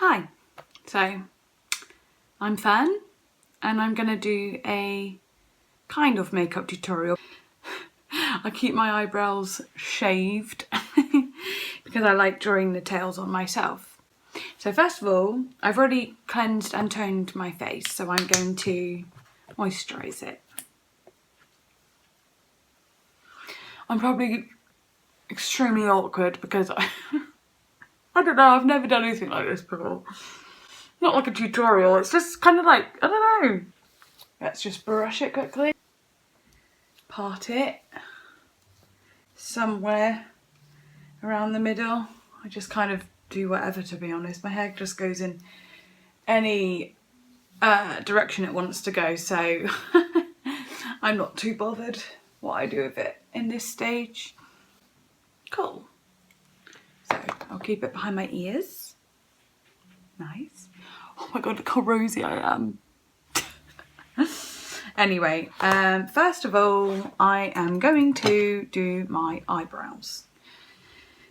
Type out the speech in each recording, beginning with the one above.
Hi, so I'm Fern and I'm going to do a kind of makeup tutorial. I keep my eyebrows shaved because I like drawing the tails on myself. So first of all, I've already cleansed and toned my face, so I'm going to moisturise it. I'm probably extremely awkward because I don't know, I've never done anything like this before. Not like a tutorial, it's just kind of like, I don't know. Let's just brush it quickly. Part it somewhere around the middle. I just kind of do whatever, to be honest. My hair just goes in any direction it wants to go, so I'm not too bothered what I do with it in this stage. Cool. So I'll keep it behind my ears. Nice. Oh my god, look how rosy I am. Anyway, first of all, I am going to do my eyebrows.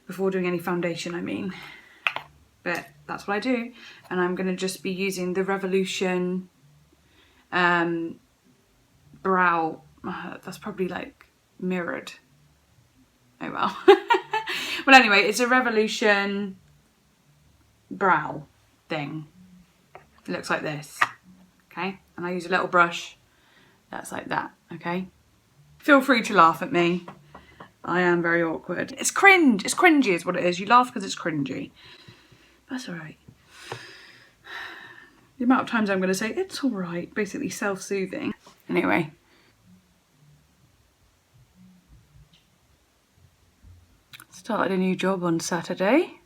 Before doing any foundation, I mean. But that's what I do. And I'm going to just be using the Revolution brow. That's probably like mirrored. Oh well. Well, anyway, it's a Revolution brow thing. It looks like this. Okay. And I use a little brush. That's like that. Okay. Feel free to laugh at me. I am very awkward. It's cringe. It's cringy is what it is. You laugh because it's cringy. That's alright. The amount of times I'm going to say, it's alright, basically self-soothing. Anyway. Started a new job on Saturday.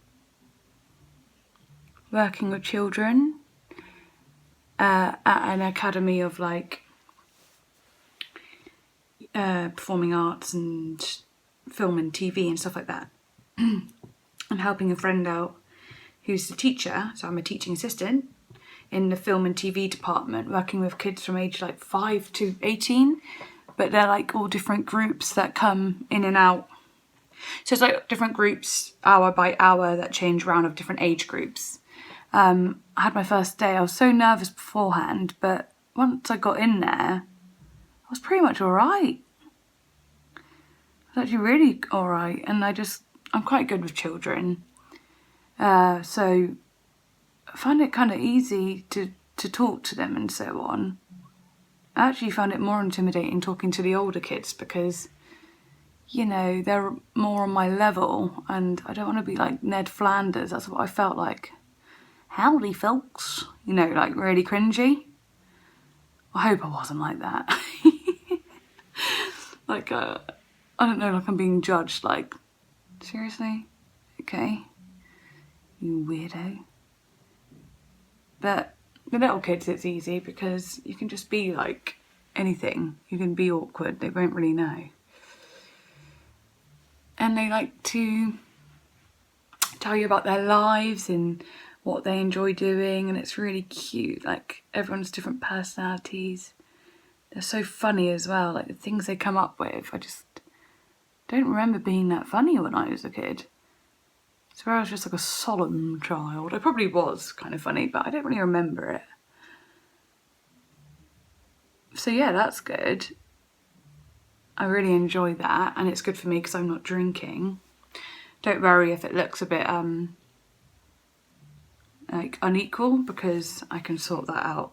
Working with children at an academy of like performing arts and film and TV and stuff like that. I'm helping a friend out who's the teacher, so I'm a teaching assistant in the film and TV department, working with kids from age like 5 to 18, but they're like all different groups that come in and out. So it's like different groups, hour by hour, that change around of different age groups. I had my first day, I was so nervous beforehand, but once I got in there, I was pretty much alright. I was actually really alright, and I'm quite good with children. So I find it kind of easy to talk to them and so on. I actually found it more intimidating talking to the older kids because, you know, they're more on my level and I don't want to be like Ned Flanders. That's what I felt like. Howdy, folks. You know, like really cringy. I hope I wasn't like that. Like, I don't know, like I'm being judged, like, seriously? Okay. You weirdo. But the little kids, it's easy because you can just be like anything. You can be awkward, they won't really know. And they like to tell you about their lives and what they enjoy doing, and it's really cute. Like, everyone's different personalities. They're so funny as well, like the things they come up with. I just don't remember being that funny when I was a kid. So I was just like a solemn child. I probably was kind of funny, but I don't really remember it. So yeah, that's good. I really enjoy that, and it's good for me because I'm not drinking. Don't worry if it looks a bit like unequal, because I can sort that out.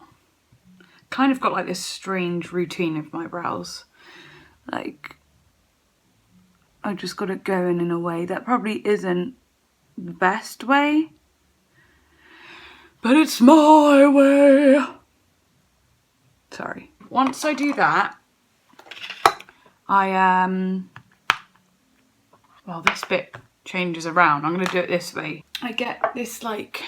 Kind of got like this strange routine of my brows. Like, I just got it going in a way that probably isn't the best way, but it's my way. Sorry. Once I do that, well, this bit changes around. I'm going to do it this way. I get this like,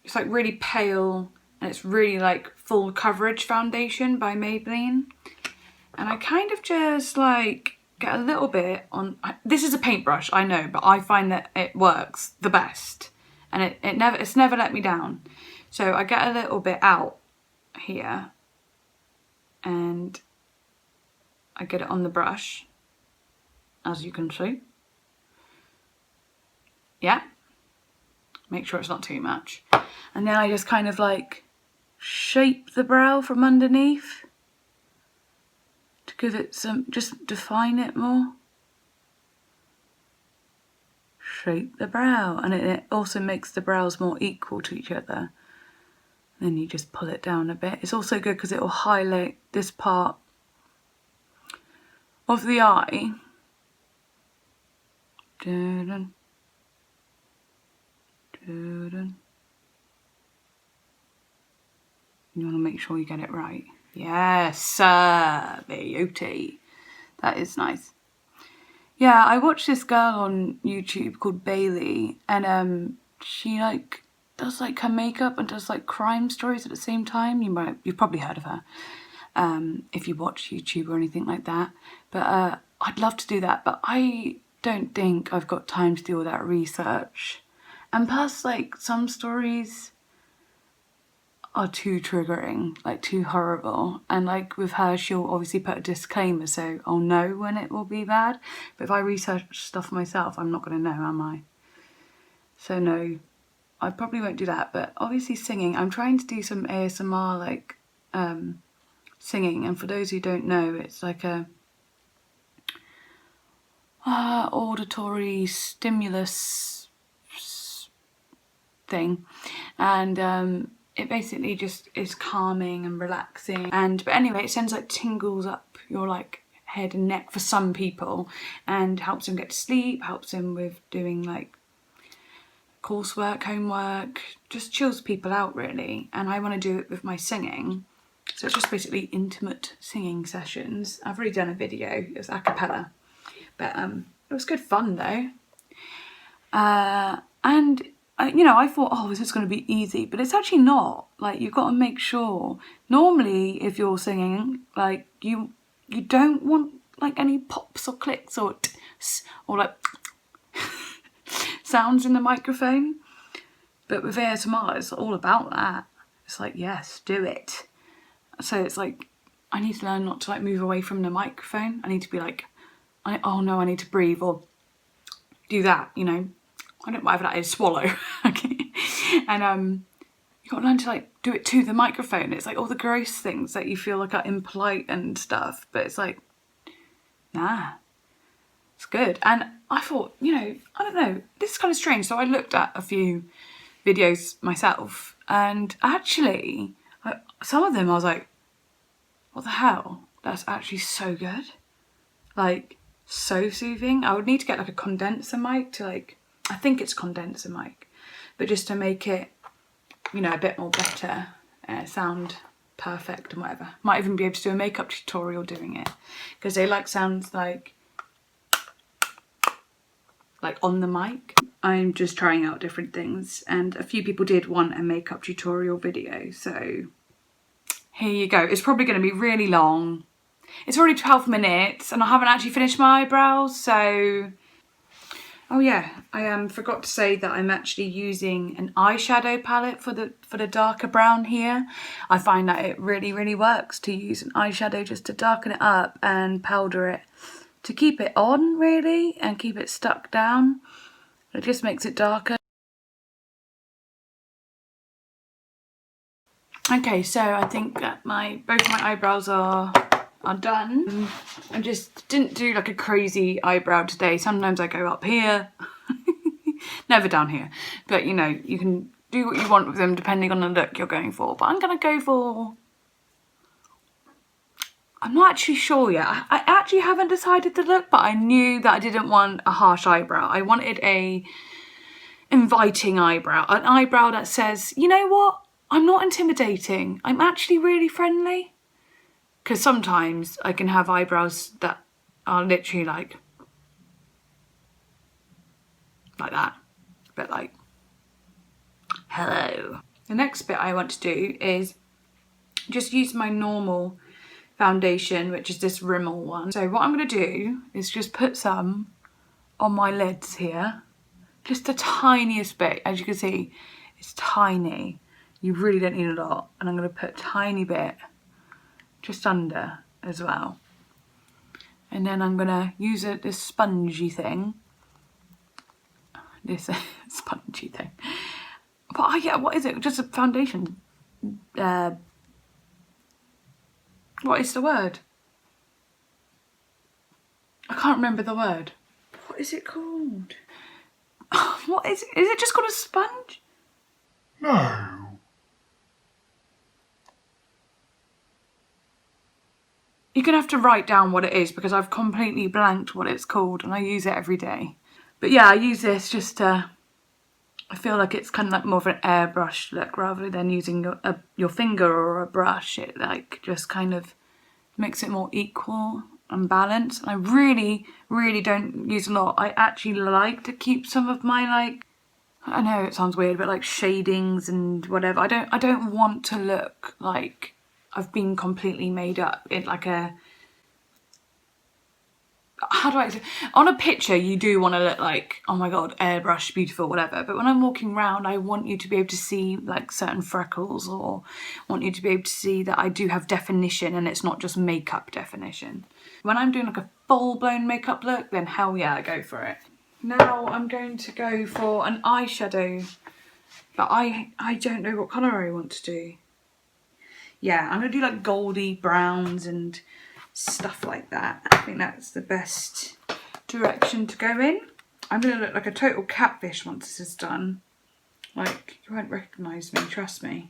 it's like really pale and it's really like full coverage foundation by Maybelline. And I kind of just like get a little bit on, this is a paintbrush, I know, but I find that it works the best. And it's never let me down. So I get a little bit out here and I get it on the brush, as you can see. Yeah. make sure it's not too much. And then I just kind of like shape the brow from underneath to give it some, just define it more. Shape the brow, and it also makes the brows more equal to each other. Then you just pull it down a bit. It's also good because it will highlight this part of the eye. Dun-dun. Dun-dun. You want to make sure you get it right. Yes, beauty. That is nice. Yeah, I watched this girl on YouTube called Bailey, and she like does like her makeup and does like crime stories at the same time. You've probably heard of her if you watch YouTube or anything like that. But I'd love to do that, but I don't think I've got time to do all that research. And plus, like, some stories are too triggering, like too horrible. And like with her, she'll obviously put a disclaimer, so I'll know when it will be bad. But if I research stuff myself, I'm not going to know, am I? So no, I probably won't do that. But obviously singing, I'm trying to do some ASMR like singing. And for those who don't know, it's like a auditory stimulus thing. And it basically just is calming and relaxing. But anyway, it sends like tingles up your like head and neck for some people, and helps them get to sleep, helps them with doing like coursework, homework, just chills people out really. And I want to do it with my singing, so it's just basically intimate singing sessions. I've already done a video, it was a cappella, but it was good fun though. And you know, I thought, oh, this is going to be easy, but it's actually not. Like, you've got to make sure. Normally, if you're singing, like you don't want like any pops or clicks or tss or like sounds in the microphone. But with ASMR, it's all about that. It's like, yes, do it. So it's like, I need to learn not to like move away from the microphone. I need to be like, oh no, I need to breathe or do that, you know. I don't know whatever that is, swallow. Okay. And you got to learn to like do it to the microphone. It's like all the gross things that you feel like are impolite and stuff, but it's like, nah, it's good. And I thought, you know, I don't know, this is kind of strange. So I looked at a few videos myself, and actually some of them I was like, what the hell? That's actually so good. Like, so soothing. I would need to get like a condenser mic to like, I think it's condenser mic, but just to make it, you know, a bit more better, sound perfect and whatever. Might even be able to do a makeup tutorial doing it, because they like sounds like on the mic. I'm just trying out different things, and a few people did want a makeup tutorial video, so here you go. It's probably going to be really long. It's already 12 minutes and I haven't actually finished my eyebrows, so... Oh yeah, I forgot to say that I'm actually using an eyeshadow palette for the darker brown here. I find that it really, really works to use an eyeshadow just to darken it up and powder it to keep it on really and keep it stuck down. It just makes it darker. Okay, so I think that both of my eyebrows are done. I just didn't do like a crazy eyebrow today. Sometimes I go up here, never down here. But you know, you can do what you want with them depending on the look you're going for. But I'm gonna go for, I'm not actually sure yet. I actually haven't decided the look, but I knew that I didn't want a harsh eyebrow. I wanted a inviting eyebrow, an eyebrow that says, you know what? I'm not intimidating. I'm actually really friendly. Because sometimes I can have eyebrows that are literally like that. But like, hello. The next bit I want to do is just use my normal foundation, which is this Rimmel one. So what I'm going to do is just put some on my lids here. Just the tiniest bit. As you can see, it's tiny. You really don't need a lot. And I'm going to put a tiny bit just under as well. And then I'm going to use this spongy thing. This spongy thing. But yeah, what is it? Just a foundation. What is the word? I can't remember the word. What is it called? What is it? Is it just called a sponge? No. You're going to have to write down what it is because I've completely blanked what it's called and I use it every day. But yeah, I use this just to... I feel like it's kind of like more of an airbrush look rather than using your finger or a brush. It like just kind of makes it more equal and balanced. I really, really don't use a lot. I actually like to keep some of my like, I know it sounds weird, but like shadings and whatever. I don't want to look like I've been completely made up in like a, how do I say, on a picture you do want to look like, oh my god, airbrush, beautiful, whatever, but when I'm walking around I want you to be able to see like certain freckles, or want you to be able to see that I do have definition and it's not just makeup definition. When I'm doing like a full-blown makeup look, then hell yeah, I go for it. Now I'm going to go for an eyeshadow, but I don't know what colour I want to do. Yeah, I'm going to do like goldy browns and stuff like that. I think that's the best direction to go in. I'm going to look like a total catfish once this is done. Like, you won't recognise me, trust me.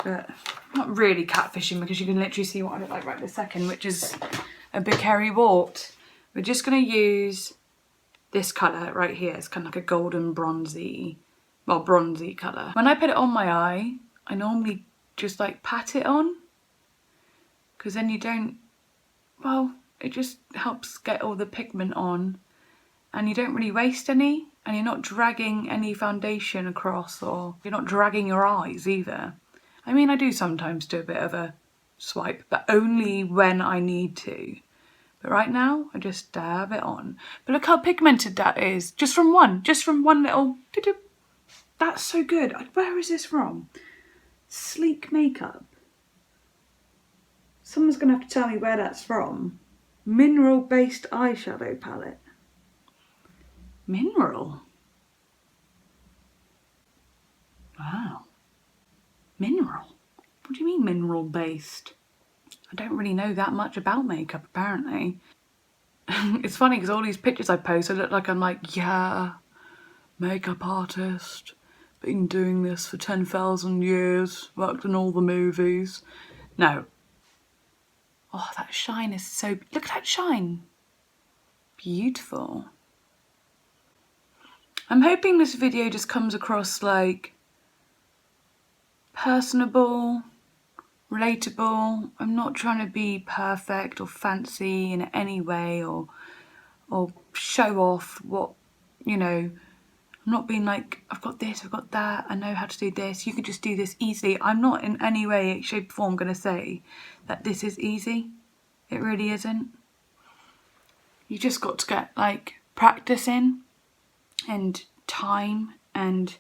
But not really catfishing because you can literally see what I look like right this second, which is a big hairy wart. We're just going to use this colour right here. It's kind of like a golden bronzy, well, bronzy colour. When I put it on my eye, I normally just like pat it on, because then you don't, well, it just helps get all the pigment on and you don't really waste any, and you're not dragging any foundation across, or you're not dragging your eyes either. I mean, I do sometimes do a bit of a swipe, but only when I need to. But right now, I just dab it on. But look how pigmented that is, just from one little, that's so good. Where is this from? Sleek Makeup. Someone's going to have to tell me where that's from. Mineral-based eyeshadow palette. Mineral? Wow. Mineral? What do you mean mineral-based? I don't really know that much about makeup, apparently. It's funny because all these pictures I post, I look like I'm like, yeah, makeup artist, been doing this for 10,000 years, worked in all the movies. No. Oh, that shine is so... Look at that shine. Beautiful. I'm hoping this video just comes across like personable, relatable. I'm not trying to be perfect or fancy in any way, or show off what, you know, I'm not being like, I've got this, I've got that, I know how to do this, you could just do this easily. I'm not in any way, shape or form going to say that this is easy. It really isn't. You just got to get like practice in and time, and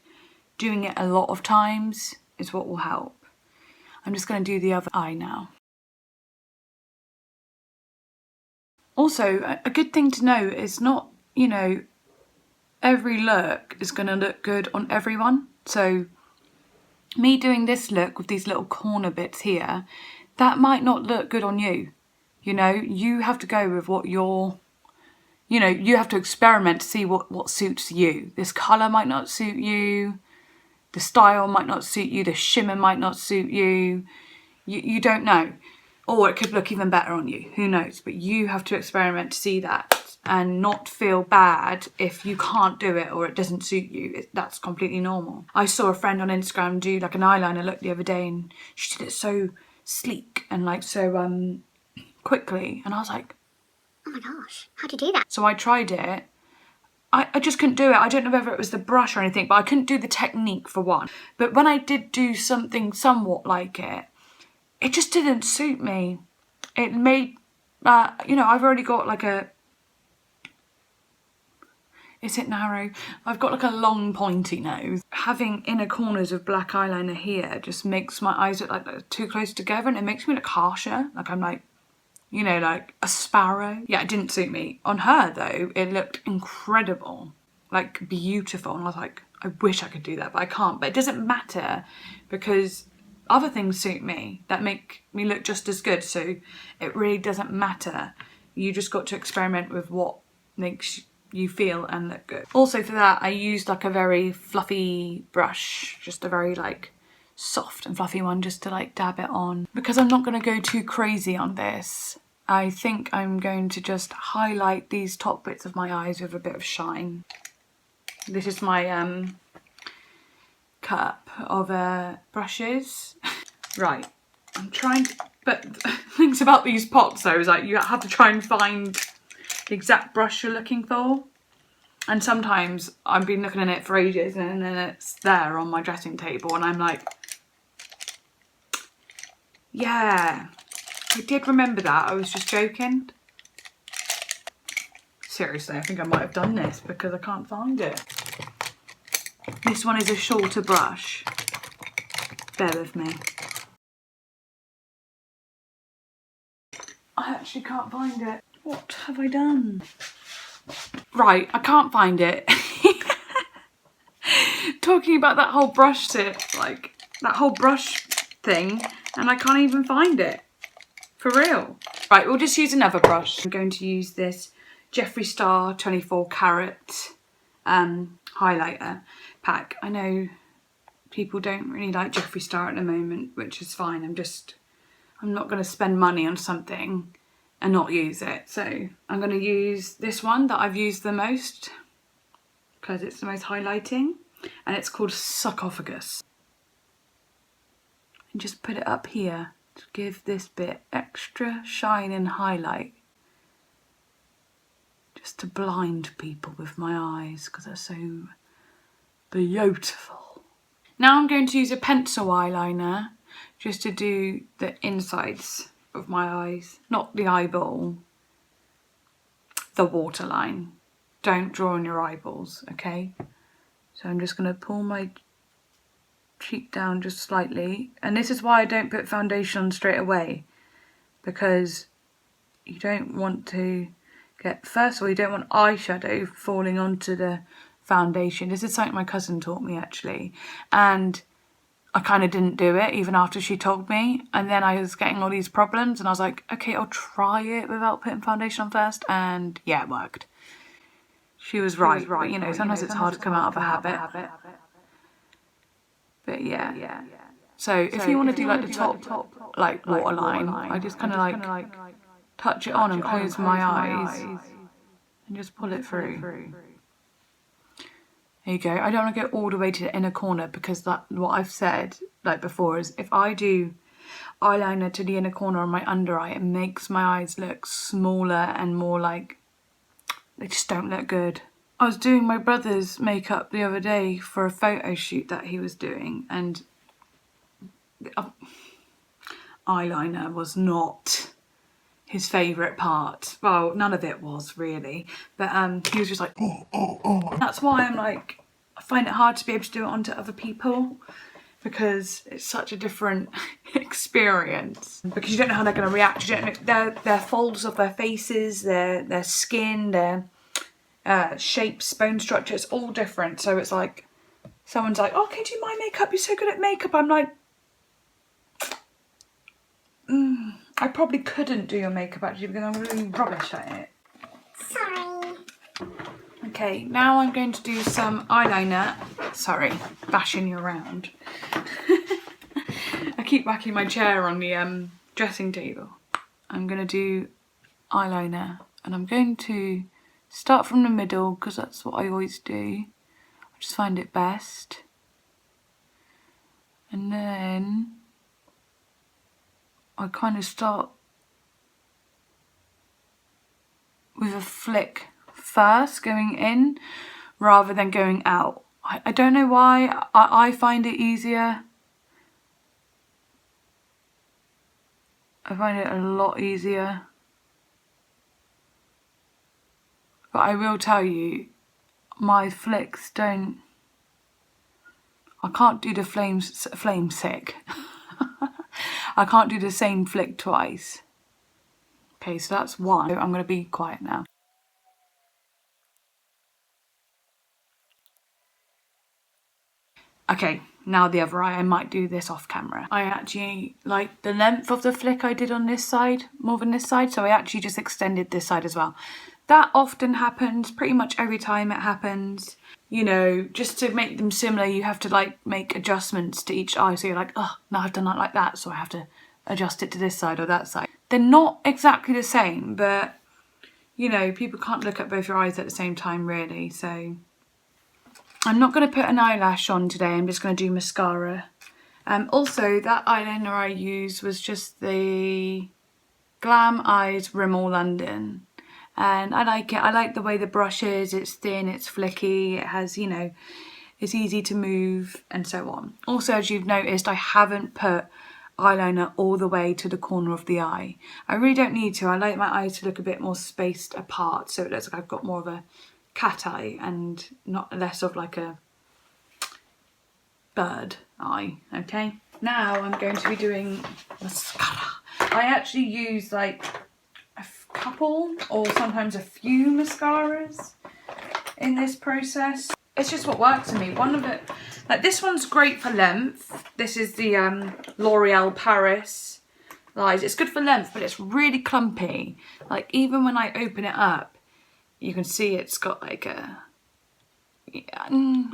doing it a lot of times is what will help. I'm just going to do the other eye now. Also, a good thing to know is not, you know, every look is going to look good on everyone. So me doing this look with these little corner bits here, that might not look good on you. You know, you have to go with what you're, you know, you have to experiment to see what suits you. This colour might not suit you. The style might not suit you. The shimmer might not suit you. You don't know. Or it could look even better on you. Who knows? But you have to experiment to see that and not feel bad if you can't do it or it doesn't suit you. That's completely normal. I saw a friend on Instagram do like an eyeliner look the other day, and she did it so sleek and like so quickly. And I was like, oh my gosh, how'd you do that? So I tried it. I just couldn't do it. I don't know whether it was the brush or anything, but I couldn't do the technique for one. But when I did do something somewhat like it, it just didn't suit me. It made, you know, I've already got like a, is it narrow? I've got like a long pointy nose. Having inner corners of black eyeliner here just makes my eyes look like they're too close together, and it makes me look harsher. Like I'm like, you know, like a sparrow. Yeah, it didn't suit me. On her though, it looked incredible. like beautiful, and I was like, I wish I could do that, but I can't. But it doesn't matter because other things suit me that make me look just as good, so it really doesn't matter. You just got to experiment with what makes you feel and look good. Also for that, I used like a very fluffy brush, just a very like soft and fluffy one, just to like dab it on. Because I'm not going to go too crazy on this, I think I'm going to just highlight these top bits of my eyes with a bit of shine. This is my cup of brushes. Right, I'm trying to, but things about these pots though is like you have to try and find the exact brush you're looking for. And sometimes I've been looking at it for ages and then it's there on my dressing table and I'm like, yeah, I did remember that, I was just joking. Seriously, I think I might have done this because I can't find it. This one is a shorter brush. Bear with me. I actually can't find it. What have I done? Right, I can't find it. Talking about that whole brush tip, like that whole brush thing, and I can't even find it. For real. Right, we'll just use another brush. I'm going to use this Jeffree Star 24 Carat highlighter pack. I know people don't really like Jeffree Star at the moment, which is fine. I'm not going to spend money on something and not use it. So I'm going to use this one that I've used the most because it's the most highlighting, and it's called Sarcophagus. And just put it up here to give this bit extra shine and highlight. Just to blind people with my eyes because they're so beautiful. Now I'm going to use a pencil eyeliner just to do the insides of my eyes, not the eyeball, the waterline. Don't draw on your eyeballs, okay? So I'm just going to pull my cheek down just slightly, and this is why I don't put foundation on straight away, because you don't want to get, first of all, you don't want eyeshadow falling onto the foundation. This is something my cousin taught me actually, and I kind of didn't do it even after she told me, and then I was getting all these problems and I was like, okay, I'll try it without putting foundation on first, and yeah, it worked. She was right. But, you know, sometimes it's hard to come out of a habit. But yeah. So if you want to do like the top like waterline, I just kind of like touch it on and close my eyes and just pull it through. There you go. I don't want to go all the way to the inner corner because that, what I've said like before, is if I do eyeliner to the inner corner on my under eye, it makes my eyes look smaller and more like they just don't look good. I was doing my brother's makeup the other day for a photo shoot that he was doing, and eyeliner was not his favourite part. Well, none of it was really, but he was just like, oh. That's why I'm like, I find it hard to be able to do it onto other people because it's such a different experience, because you don't know how they're going to react. You don't know their folds of their faces, their skin, their shapes, bone structure, it's all different. So it's like, someone's like, oh, can you do my makeup? You're so good at makeup. I'm like, I probably couldn't do your makeup actually because I'm really rubbish at it. Sorry. Okay, now I'm going to do some eyeliner. Sorry, bashing you around. I keep whacking my chair on the dressing table. I'm going to do eyeliner, and I'm going to start from the middle because that's what I always do. I just find it best. And then I kind of start with a flick first, going in rather than going out. I don't know why, I find it easier. I find it a lot easier. But I will tell you, my flicks don't, I can't do the flame sick. I can't do the same flick twice. Okay, so that's one. I'm going to be quiet now. Okay, now the other eye. I might do this off camera. I actually like the length of the flick I did on this side more than this side, so I actually just extended this side as well. That often happens, pretty much every time it happens. You know, just to make them similar, you have to like make adjustments to each eye. So you're like, oh, now I've done that like that, so I have to adjust it to this side or that side. They're not exactly the same, but you know, people can't look at both your eyes at the same time really, so I'm not going to put an eyelash on today, I'm just going to do mascara. Also, that eyeliner I used was just the Glam Eyes Rimmel London. And I like it. I like the way the brush is. It's thin, it's flicky, it has, you know, it's easy to move and so on. Also, as you've noticed, I haven't put eyeliner all the way to the corner of the eye. I really don't need to. I like my eyes to look a bit more spaced apart, so it looks like I've got more of a cat eye and not less of like a bird eye. Okay, now I'm going to be doing mascara. I actually use like a couple or sometimes a few mascaras in this process. It's just what works for me. One of it, like this one's great for length. This is the L'Oreal Paris Lies. It's good for length, but it's really clumpy. Like even when I open it up, you can see it's got like a,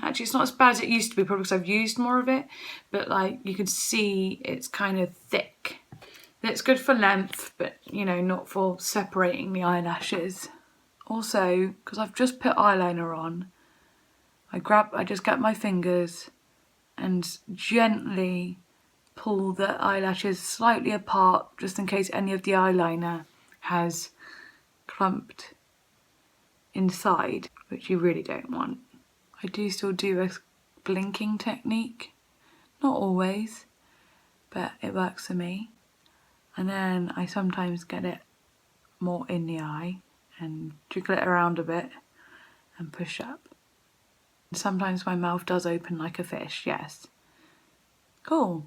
actually it's not as bad as it used to be, probably because I've used more of it, but like you can see it's kind of thick. It's good for length, but you know, not for separating the eyelashes. Also, because I've just put eyeliner on, I just get my fingers and gently pull the eyelashes slightly apart, just in case any of the eyeliner has clumped inside, which you really don't want. I do still do a blinking technique, not always, but it works for me. And then I sometimes get it more in the eye and jiggle it around a bit and push up. Sometimes my mouth does open like a fish, yes. Cool.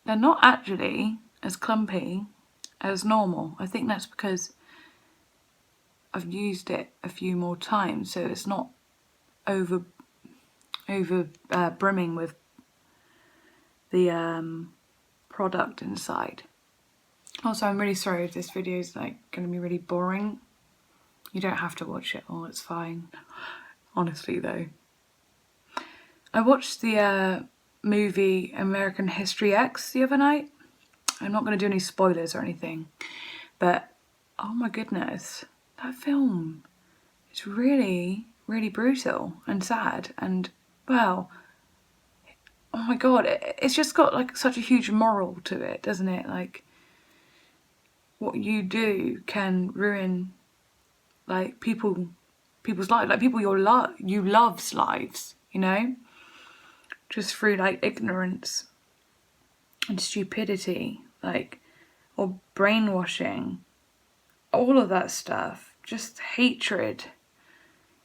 They're not actually as clumpy as normal. I think that's because I've used it a few more times, so it's not over brimming with the product inside. Also, I'm really sorry if this video is like going to be really boring. You don't have to watch it all, it's fine. Honestly though. I watched the movie American History X the other night. I'm not going to do any spoilers or anything, but oh my goodness, that film is really, really brutal and sad, and well, oh my god, it's just got like such a huge moral to it, doesn't it? Like what you do can ruin like people's lives, like people you love's lives, you know, just through like ignorance and stupidity, like, or brainwashing, all of that stuff, just hatred.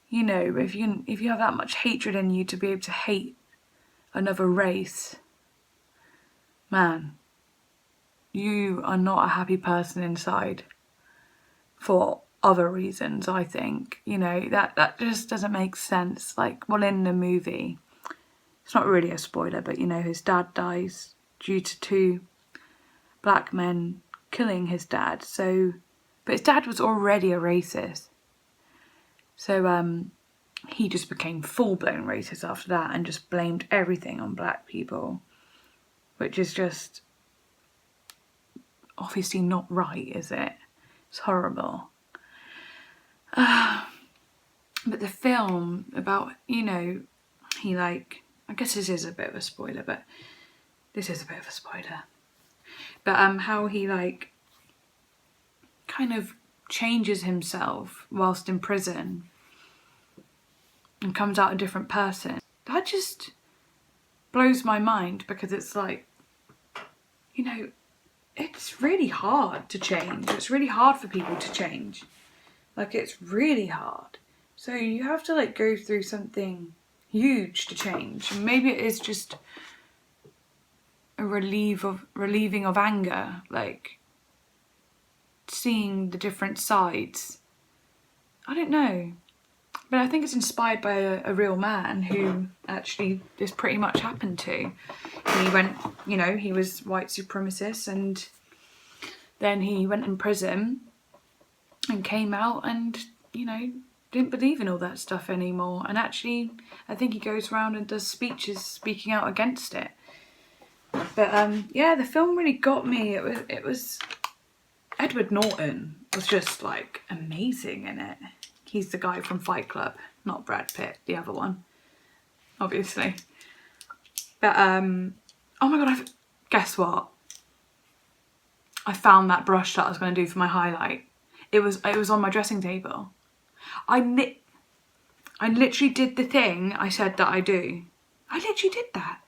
You know, if you have that much hatred in you to be able to hate another race, man, you are not a happy person inside for other reasons, I think. You know, that just doesn't make sense. Like, well, in the movie, it's not really a spoiler, but you know, his dad dies due to two black men killing his dad. So, but his dad was already a racist. So he just became full-blown racist after that and just blamed everything on black people, which is just obviously not right, is it? It's horrible. But the film about, you know, he like, I guess this is a bit of a spoiler, but this is a bit of a spoiler. But how he like kind of changes himself whilst in prison and comes out a different person. That just blows my mind, because it's like, you know, it's really hard to change. It's really hard for people to change. Like, it's really hard. So you have to like go through something huge to change. And maybe it is just a relieving of anger, like seeing the different sides. I don't know. But I think it's inspired by a real man who actually this pretty much happened to. He went, you know, he was white supremacist, and then he went in prison and came out and, you know, didn't believe in all that stuff anymore. And actually, I think he goes around and does speeches speaking out against it. But yeah, the film really got me. It was Edward Norton was just like amazing in it. He's the guy from Fight Club, not Brad Pitt, the other one, obviously. But oh my god, guess what? I found that brush that I was going to do for my highlight. It was on my dressing table. I literally did the thing I said that I do. I literally did that.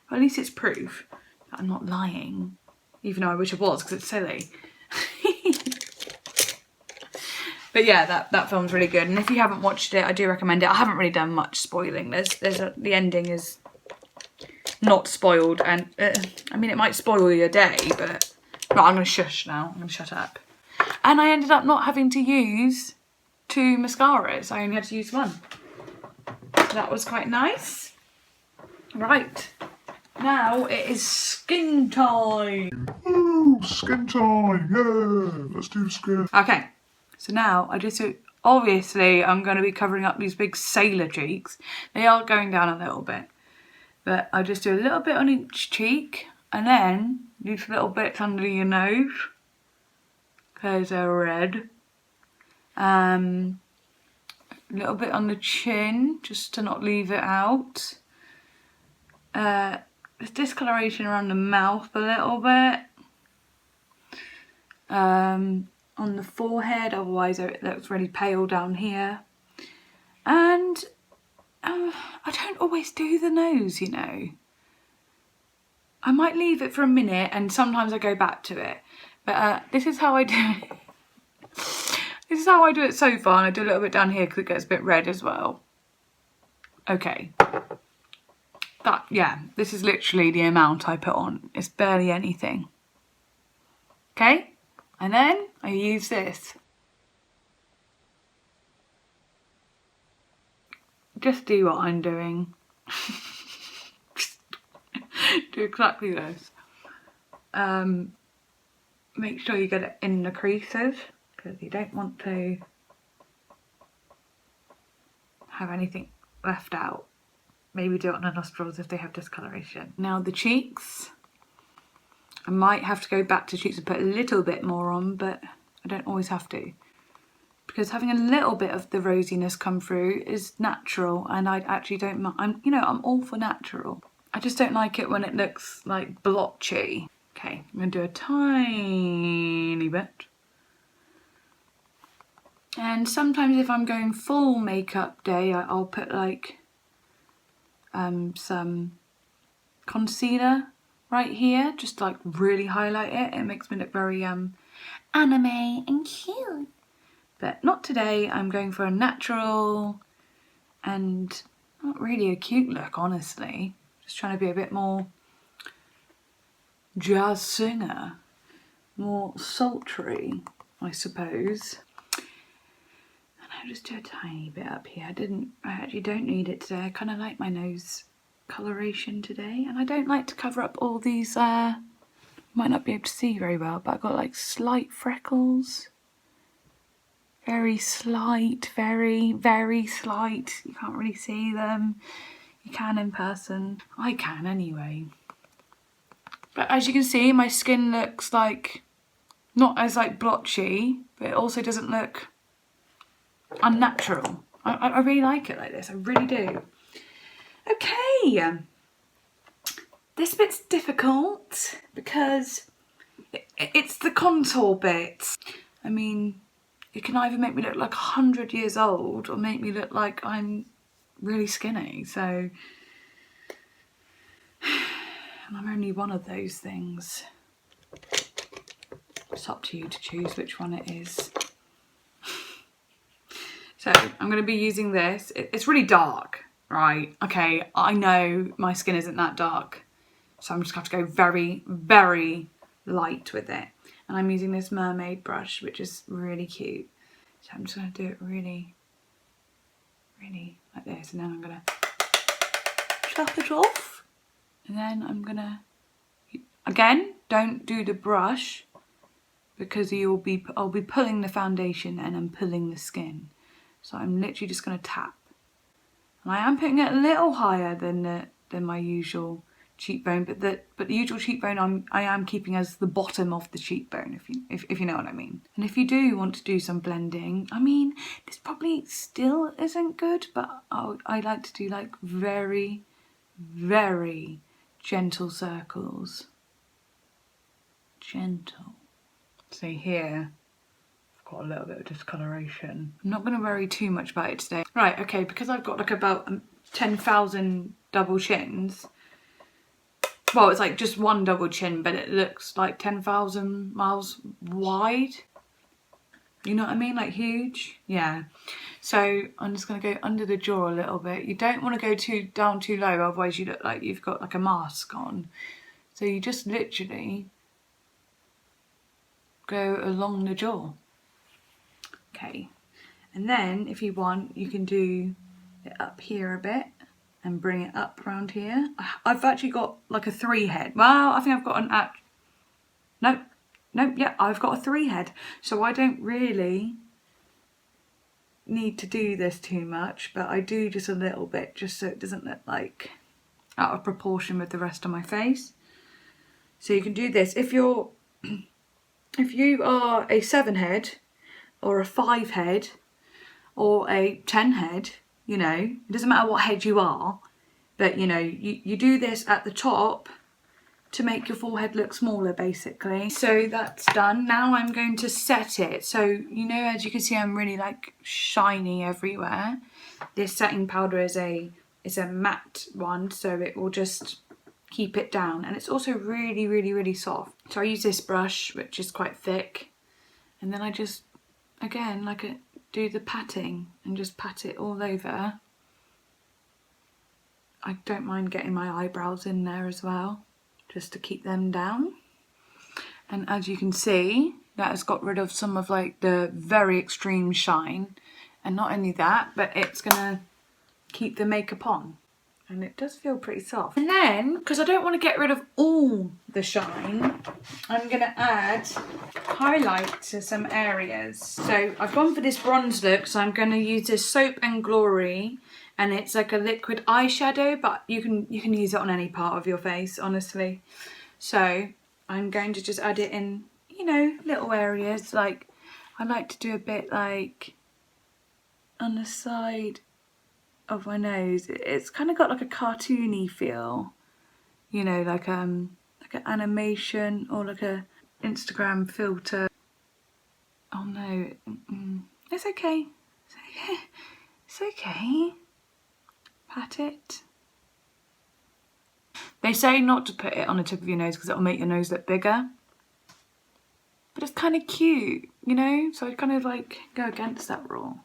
Well, at least it's proof that I'm not lying, even though I wish I was, because it's silly. But yeah, that film's really good, and if you haven't watched it, I do recommend it. I haven't really done much spoiling. The ending is not spoiled, and I mean, it might spoil your day, but I'm going to shush now. I'm going to shut up. And I ended up not having to use 2 mascaras. I only had to use 1. So that was quite nice. Right, now it is skin time. Ooh, skin time, yeah, let's do skin. Okay, so now obviously I'm going to be covering up these big sailor cheeks. They are going down a little bit, but I'll just do a little bit on each cheek, and then these little bits under your nose, because they're red. A little bit on the chin, just to not leave it out. There's discoloration around the mouth a little bit. On the forehead, otherwise it looks really pale down here. And I don't always do the nose, you know. I might leave it for a minute and sometimes I go back to it. But this is how I do it. This is how I do it so far, and I do a little bit down here because it gets a bit red as well. Okay. This is literally the amount I put on. It's barely anything. Okay? And then I use this. Just do what I'm doing. Do exactly this. Make sure you get it in the creases, because you don't want to have anything left out. Maybe do it on the nostrils if they have discoloration. Now the cheeks. I might have to go back to cheeks and put a little bit more on, but I don't always have to. Because having a little bit of the rosiness come through is natural, and I actually don't mind. I'm all for natural. I just don't like it when it looks like blotchy. Okay, I'm going to do a tiny bit. And sometimes if I'm going full makeup day, I'll put like some concealer right here, just to like really highlight it. It makes me look very anime and cute. But not today. I'm going for a natural and not really a cute look, honestly. Just trying to be a bit more jazz singer, more sultry, I suppose. And I'll just do a tiny bit up here. I actually don't need it today. I kind of like my nose coloration today, and I don't like to cover up all these, might not be able to see very well, but I've got like slight freckles. Very slight, very, very slight. You can't really see them. You can in person. I can anyway. But as you can see, my skin looks like, not as like blotchy, but it also doesn't look unnatural. I really like it like this, I really do. Okay, this bit's difficult because it's the contour bit. I mean, it can either make me look like 100 years old or make me look like I'm really skinny, so and I'm only one of those things. It's up to you to choose which one it is. So I'm going to be using this. It's really dark, right? Okay, I know my skin isn't that dark, so I'm just going to have to go very, very light with it. And I'm using this mermaid brush, which is really cute. So I'm just going to do it really shiny like this, and then I'm gonna chop it off, and then I'm gonna, again, don't do the brush because I'll be pulling the foundation and I'm pulling the skin. So I'm literally just gonna tap, and I am putting it a little higher than my usual cheekbone, but the usual cheekbone I am keeping as the bottom of the cheekbone, if you know what I mean. And if you do want to do some blending, I mean, this probably still isn't good, but I like to do like very, very gentle circles. Gentle. See here, I've got a little bit of discoloration. I'm not going to worry too much about it today. Right, okay, because I've got like about 10,000 double chins. Well, it's like just one double chin, but it looks like 10,000 miles wide. You know what I mean? Like huge. Yeah. So I'm just going to go under the jaw a little bit. You don't want to go down too low, otherwise you look like you've got like a mask on. So you just literally go along the jaw. Okay. And then if you want, you can do it up here a bit and bring it up around here. I've actually got like a 3 head. Well, I think I've got an Nope, yeah, I've got a 3 head. So I don't really need to do this too much, but I do just a little bit, just so it doesn't look like out of proportion with the rest of my face. So you can do this. If you are a 7 head or a 5 head or a 10 head, you know, it doesn't matter what head you are, but you know, you do this at the top to make your forehead look smaller, basically. So that's done. Now I'm going to set it. So, you know, as you can see, I'm really like shiny everywhere. This setting powder is a matte one, so it will just keep it down. And it's also really, really, really soft. So I use this brush, which is quite thick. And then I just, again, like do the patting and just pat it all over. I don't mind getting my eyebrows in there as well, just to keep them down. And as you can see, that has got rid of some of like the very extreme shine. And not only that, but it's gonna keep the makeup on. And it does feel pretty soft. And then, because I don't want to get rid of all the shine, I'm gonna add highlight to some areas. So I've gone for this bronze look, so I'm gonna use this Soap and Glory, and it's like a liquid eyeshadow, but you can use it on any part of your face, honestly. So I'm going to just add it in, you know, little areas. Like I like to do a bit like on the side of my nose. It's kind of got like a cartoony feel, you know, like an animation or like a Instagram filter. Oh no, it's okay. It's okay. Pat it. They say not to put it on the tip of your nose because it'll make your nose look bigger. But it's kind of cute, you know? So I kind of like go against that rule.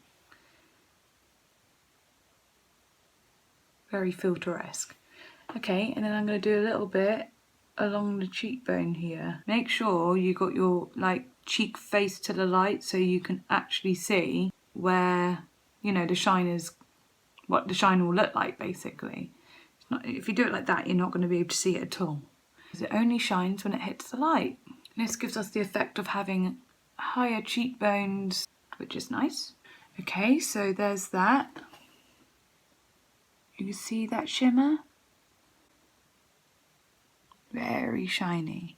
Very filter-esque. Okay, and then I'm going to do a little bit along the cheekbone here. Make sure you got your like cheek face to the light so you can actually see where, you know, the shine is, what the shine will look like basically. It's not, if you do it like that, you're not going to be able to see it at all. Because it only shines when it hits the light. And this gives us the effect of having higher cheekbones, which is nice. Okay, so there's that. You can see that shimmer? Very shiny.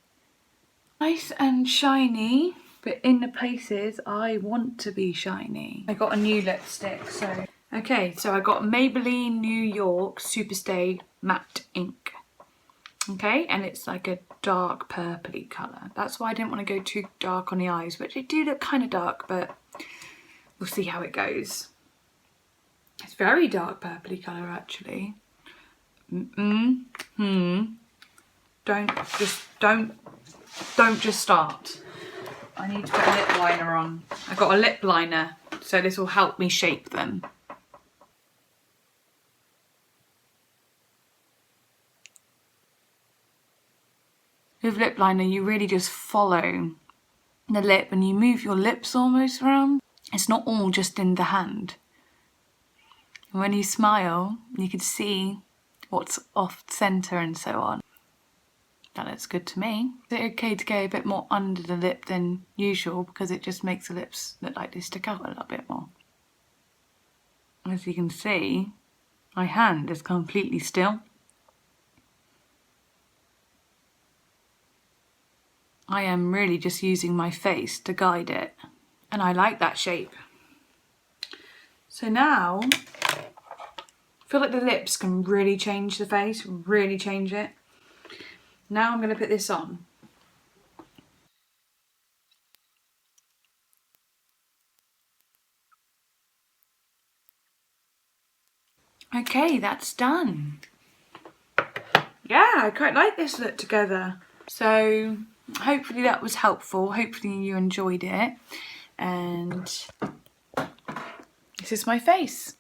Nice and shiny, but in the places I want to be shiny. I got a new lipstick, so... Okay, so I got Maybelline New York Superstay Matte Ink. Okay, and it's like a dark purpley colour. That's why I didn't want to go too dark on the eyes, which they do look kind of dark, but we'll see how it goes. It's very dark purpley colour actually. Don't just start. I need to put a lip liner on. I got a lip liner, so this will help me shape them. With lip liner, you really just follow the lip and you move your lips almost around. It's not all just in the hand. And when you smile, you can see what's off centre and so on. That looks good to me. Is it okay to go a bit more under the lip than usual because it just makes the lips look like they stick out a little bit more? As you can see, my hand is completely still. I am really just using my face to guide it, and I like that shape. So now, I feel like the lips can really change the face, really change it. Now I'm going to put this on. Okay, that's done. Yeah, I quite like this look together. So hopefully that was helpful. Hopefully you enjoyed it. And this is my face.